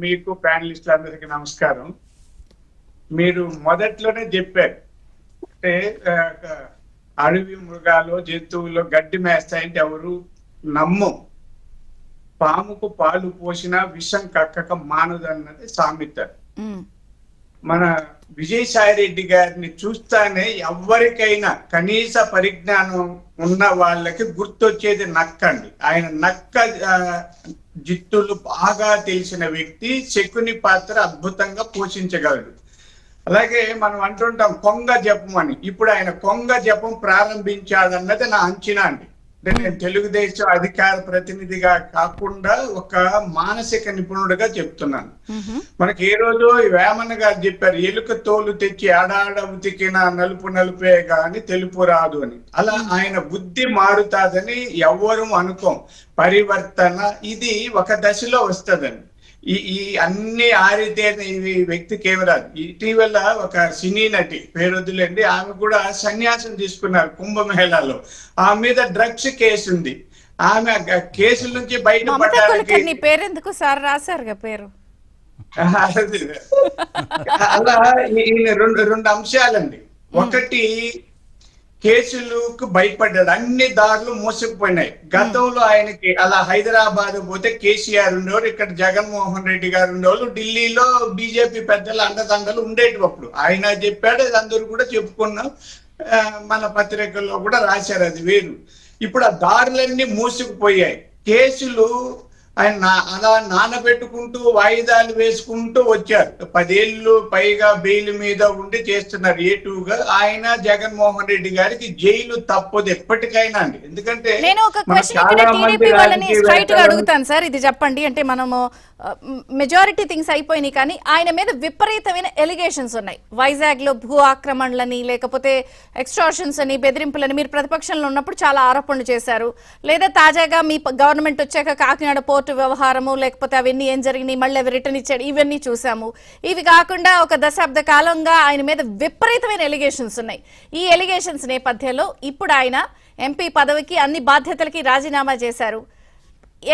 మీకు ప్యానలిస్టులందరికీ నమస్కారం. మీరు మొదట్లోనే చెప్పారు అంటే అడవి మృగాలు జంతువులు గడ్డి మేస్తాయంటే ఎవరు నమ్మం. పాముకు పాలు పోసినా విషం కక్కక మానదన్నది సామెత. మన విజయసాయి రెడ్డి గారిని చూస్తానే ఎవరికైనా కనీస పరిజ్ఞానం ఉన్న వాళ్ళకి గుర్తొచ్చేది నక్క అండి. ఆయన నక్క జిత్తులు బాగా తెలిసిన వ్యక్తి, శకుని పాత్ర అద్భుతంగా పోషించగలడు. అలాగే మనం అంటుంటాం కొంగ జపం అని. ఇప్పుడు ఆయన కొంగ జపం ప్రారంభించాడన్నది నా అంచనా అండి. అంటే నేను తెలుగుదేశం అధికార ప్రతినిధిగా కాకుండా ఒక మానసిక నిపుణుడిగా చెప్తున్నాను. మనకి ఏ రోజు వేమన్న గారు చెప్పారు, ఎలుక తోలు తెచ్చి ఆడాడ ఉతికిన నలుపు నలుపే గాని తెలుపు రాదు అని. అలా ఆయన బుద్ధి మారుతాదని ఎవ్వరూ అనుకోం. పరివర్తన ఇది ఒక దశలో వస్తుందండి. ఈ అన్ని ఆరితేరిన ఈ వ్యక్తికి ఏమి రాదు. ఇటీవల ఒక సినీ నటి పేరొద్దులేండి, ఆమె కూడా సన్యాసం తీసుకున్నారు కుంభమేళాలో. ఆమె మీద డ్రగ్స్ కేసు ఉంది. ఆమె కేసుల నుంచి బయటపడడానికి పేరెందుకు సార్ రాశారు పేరు అలా రెండు అంశాలండి. ఒకటి, కేసులకు భయపడ్డాడు, అన్ని దారులు మూసుకుపోయినాయి. గతంలో ఆయనకి అలా హైదరాబాద్ పోతే కేసీఆర్ ఉండేవారు, ఇక్కడ జగన్మోహన్ రెడ్డి గారు ఉండేవాళ్ళు, ఢిల్లీలో బీజేపీ పెద్దల అండదండలు ఉండేటప్పుడు ఆయన చెప్పాడు, అది అందరూ కూడా చెప్పుకున్నాం, మన పత్రికల్లో కూడా రాశారు, అది వేరు. ఇప్పుడు ఆ దారులన్నీ మూసుకుపోయాయి. కేసులు ఆయన అలా నానబెట్టుకుంటూ వాయిదాలు వేసుకుంటూ వచ్చారు. 10 ఏళ్ళు పైగా బెయిల్ మీద ఉండి చేస్తున్నారు ఏటుగా. ఆయన జగన్మోహన్ రెడ్డి గారికి జైలు తప్పదు ఎప్పటికైనా అండి. ఎందుకంటే నేను ఒక క్వశ్చన్ టీడీపీ వాళ్ళని స్ట్రైట్ గా అడుగుతాను సార్, ఇది చెప్పండి. అంటే మనము మెజారిటీ థింగ్స్ అయిపోయినాయి, కానీ ఆయన మీద విపరీతమైన ఎలిగేషన్స్ ఉన్నాయి. వైజాగ్ లో భూ ఆక్రమణలని, లేకపోతే ఎక్స్టార్షన్స్ అని, బెదిరింపులని మీరు ప్రతిపక్షంలో ఉన్నప్పుడు చాలా ఆరోపణలు చేశారు. లేదా తాజాగా మీ గవర్నమెంట్ వచ్చాక కాకినాడ పోర్టు వ్యవహారము, లేకపోతే అవన్నీ ఏం జరిగినాయి, మళ్ళీ అవి రిటర్న్ ఇచ్చాడు, ఇవన్నీ చూసాము. ఇవి కాకుండా ఒక దశాబ్ద కాలంగా ఆయన మీద విపరీతమైన ఎలిగేషన్స్ ఉన్నాయి. ఈ ఎలిగేషన్స్ నేపథ్యంలో ఇప్పుడు ఆయన ఎంపీ పదవికి అన్ని బాధ్యతలకి రాజీనామా చేశారు.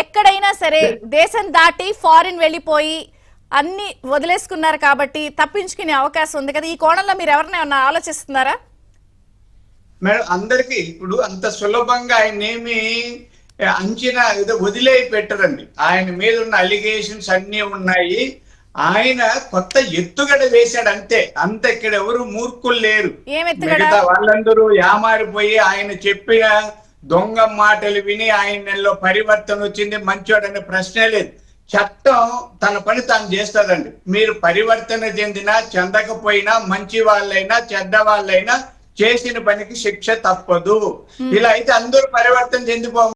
ఎక్కడైనా సరే దేశం దాటి ఫారిన్ వెళ్ళిపోయి అన్ని వదిలేసుకున్నారు కాబట్టి తప్పించుకునే అవకాశం ఉంది కదా. ఈ కోణంలో మీరు ఎవరినైనా ఆలోచిస్తున్నారా? మేడం, అందరికీ ఇప్పుడు అంత సులభంగా ఆయన ఏమి అంచనా ఏదో వదిలేయి పెట్టరండి. ఆయన మీద ఉన్న అలిగేషన్స్ అన్ని ఉన్నాయి. ఆయన కొత్త ఎత్తుగడ వేశాడు అంతే. అంత ఇక్కడ ఎవరు మూర్ఖులు లేరు. మిగతా వాళ్ళందరూ యామారిపోయి ఆయన చెప్పిన దొంగ మాటలు విని ఆయనలో పరివర్తన వచ్చింది, మంచోడనే ప్రశ్నే లేదు. చట్టం తన పని తాను చేస్తుందండి. మీరు పరివర్తన చెందినా చెందకపోయినా, మంచి వాళ్ళైనా చెడ్డ వాళ్ళైనా చేసిన పనికి శిక్ష తప్పదు. ఇలా అయితే అందరూ పరివర్తన చెందిపో